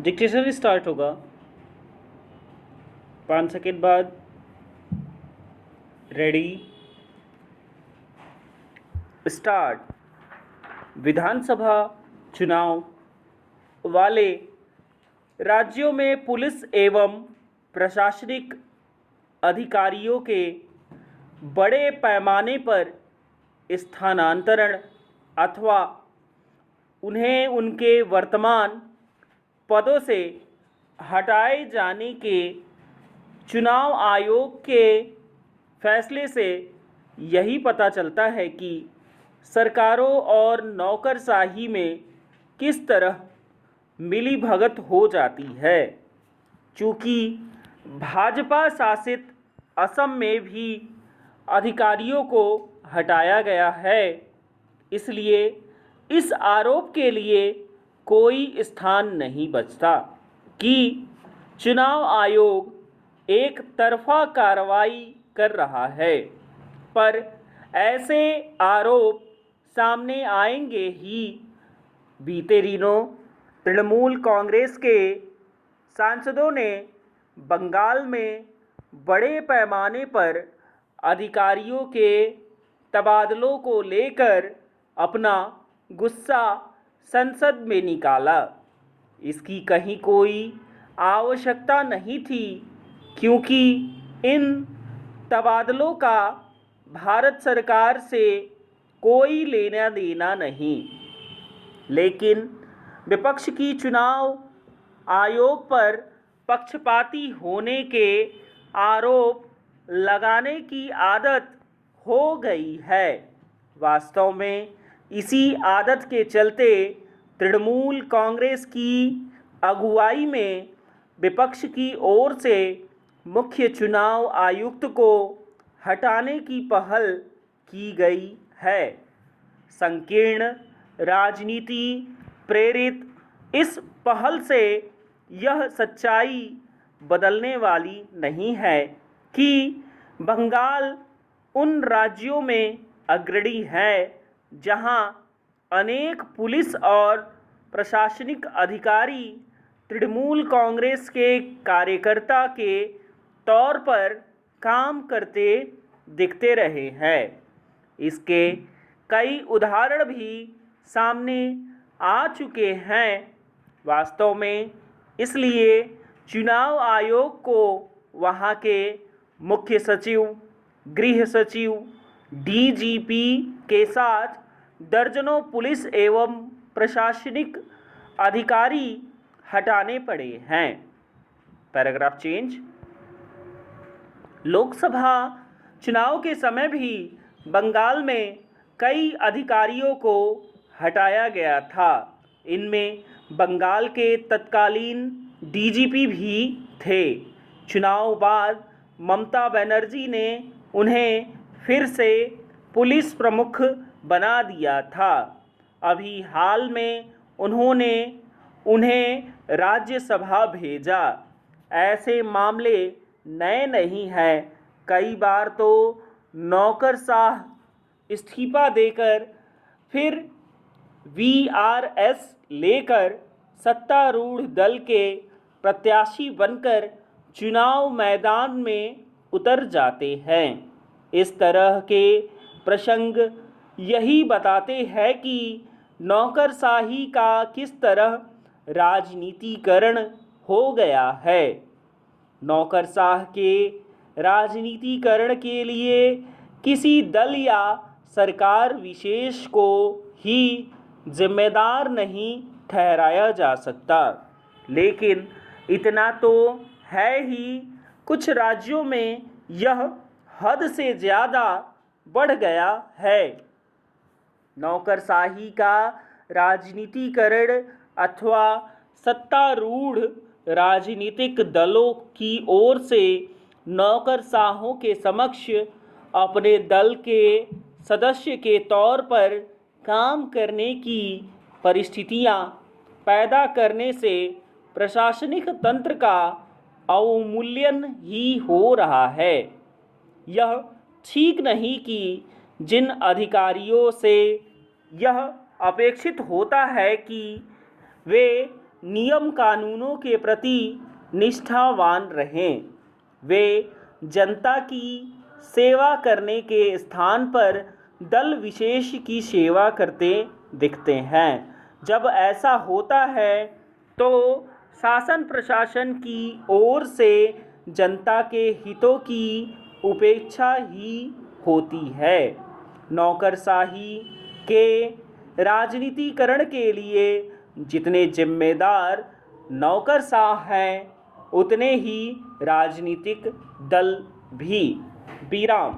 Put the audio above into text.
Dictation start होगा 5 second बाद। Ready start. विधानसभा चुनाव वाले राज्यों में पुलिस एवं प्रशासनिक अधिकारियों के बड़े पैमाने पर स्थानांतरण अथवा उन्हें उनके वर्तमान पदों से हटाए जाने के चुनाव आयोग के फैसले से यही पता चलता है कि सरकारों और नौकरशाही में किस तरह मिलीभगत हो जाती है। चूँकि भाजपा शासित असम में भी अधिकारियों को हटाया गया है, इसलिए इस आरोप के लिए कोई स्थान नहीं बचता कि चुनाव आयोग एक तरफा कार्रवाई कर रहा है। पर ऐसे आरोप सामने आएंगे ही। बीते दिनों तृणमूल कांग्रेस के सांसदों ने बंगाल में बड़े पैमाने पर अधिकारियों के तबादलों को लेकर अपना गुस्सा संसद में निकाला। इसकी कहीं कोई आवश्यकता नहीं थी, क्योंकि इन तबादलों का भारत सरकार से कोई लेना देना नहीं। लेकिन विपक्ष की चुनाव आयोग पर पक्षपाती होने के आरोप लगाने की आदत हो गई है। वास्तव में इसी आदत के चलते तृणमूल कांग्रेस की अगुवाई में विपक्ष की ओर से मुख्य चुनाव आयुक्त को हटाने की पहल की गई है। संकीर्ण राजनीति प्रेरित इस पहल से यह सच्चाई बदलने वाली नहीं है कि बंगाल उन राज्यों में अग्रणी है जहां अनेक पुलिस और प्रशासनिक अधिकारी तृणमूल कांग्रेस के कार्यकर्ता के तौर पर काम करते दिखते रहे हैं। इसके कई उदाहरण भी सामने आ चुके हैं। वास्तव में इसलिए चुनाव आयोग को वहां के मुख्य सचिव, गृह सचिव, डीजीपी के साथ दर्जनों पुलिस एवं प्रशासनिक अधिकारी हटाने पड़े हैं। Paragraph change. लोकसभा चुनाव के समय भी बंगाल में कई अधिकारियों को हटाया गया था। इनमें बंगाल के तत्कालीन डीजीपी भी थे। चुनाव बाद ममता बनर्जी ने उन्हें फिर से पुलिस प्रमुख बना दिया था। अभी हाल में उन्होंने उन्हें राज्यसभा भेजा। ऐसे मामले नए नहीं हैं। कई बार तो नौकरशाह इस्तीफा देकर फिर वीआरएस लेकर सत्तारूढ़ दल के प्रत्याशी बनकर चुनाव मैदान में उतर जाते हैं। इस तरह के प्रसंग यही बताते हैं कि नौकरशाही का किस तरह राजनीतिकरण हो गया है। नौकरशाह के राजनीतिकरण के लिए किसी दल या सरकार विशेष को ही जिम्मेदार नहीं ठहराया जा सकता। लेकिन इतना तो है ही, कुछ राज्यों में यह हद से ज़्यादा बढ़ गया है। नौकरशाही का राजनीतिकरण अथवा सत्तारूढ़ राजनीतिक दलों की ओर से नौकरशाहों के समक्ष अपने दल के सदस्य के तौर पर काम करने की परिस्थितियां पैदा करने से प्रशासनिक तंत्र का अवमूल्यन ही हो रहा है। यह ठीक नहीं कि जिन अधिकारियों से यह अपेक्षित होता है कि वे नियम कानूनों के प्रति निष्ठावान रहें। वे जनता की सेवा करने के स्थान पर दल विशेष की सेवा करते दिखते हैं। जब ऐसा होता है तो शासन प्रशासन की ओर से जनता के हितों की उपेक्षा ही होती है। नौकरशाही के राजनीतिकरण के लिए जितने जिम्मेदार नौकरशाह हैं उतने ही राजनीतिक दल भी। विराम।